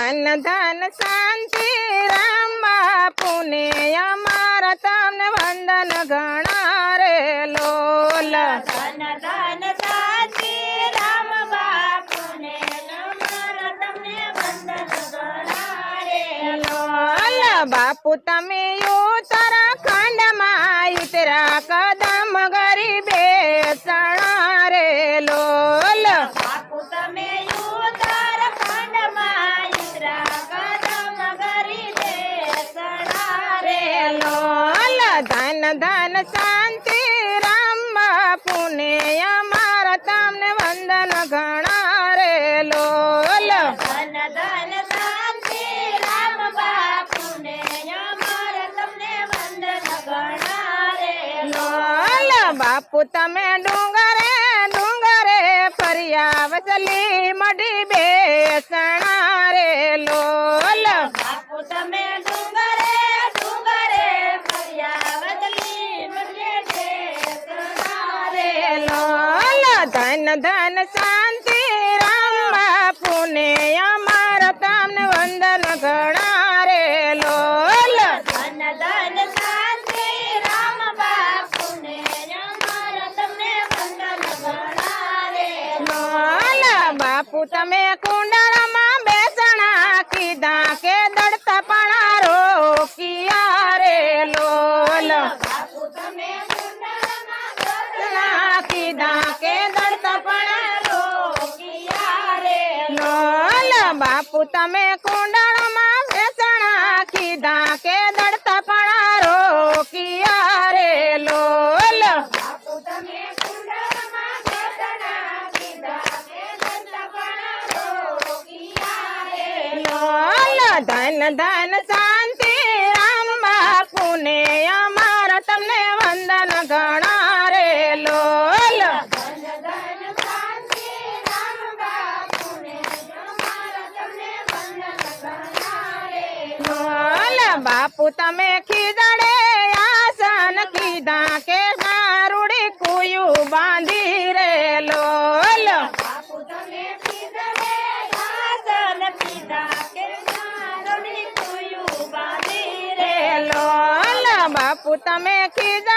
ધન ધન શાંતિ રામ બાપુને અમારા તમને વંદન ઘણા રે લોલ ધન ધન શાંતિ રામ બાપુને અમારા તમને વંદન ઘણા રે લોલ બાપુ તમે ઉત્તરાખંડમાં ઉતરા કદમ ગરીબે સણા રે લોલ બાપુ તમે ઉત્તરાખંડમાં ઉતરા કદમ ગરીબે સણા રે લોલ ધન ધન શાંતિ રામ બાપુને અમારા તમને વંદન ઘણા રે લોલ ધન ધન શાંતિ રામ બાપુને અમારા તમને વંદન ઘણા રે લોલ બાપુ તમે ડુંગરે ડુંગરે ફર્યા વસલી મઢી બેસણા રે લોલ બાપુ તમે ડુંગરે ડુંગરે ફર્યા વદલી મધ્ય દેશના રે લોલ ધન ધન શાંતિ રામ બાપુને અમારા તમને વંદન ઘણા રે લોલ ધન ધન શાંતિ રામ બાપુને અમારા તમને વંદન ઘણા રે લોલ બાપુ તમે કુંડળમાં બેસણા કીધા કે દડતા પણ રોકિયા રે લોલ બાપુ તમે કુંડળમાં બેસણા કીધા કે દડતા પણ રોકિયા રે લોલ બાપુ તમે કુંડળમાં બેસણા કીધા કે દડતા પણ રોકિયા રે લોલ બાપુ તમે કુંડળમાં બેસણા કીધા કે દંતા પણ રોકિયા રે લોલ ધન ધન શાંતિ રામ બાપુને અમારા તમને વંદન ઘણા રે લોલ ધન ધન શાંતિ રામ બાપુને અમારા તમને વંદન ઘણા રે લોલ બાપુ તમે ખીદડે આસન કીધા કે ગારુડી કુયું બાંધી રે લોલ બાપુ તમે કીધડે આસન કીધા કે નારોડી કુયું બાંધી રે લોલ બાપુ તમે ખીદડે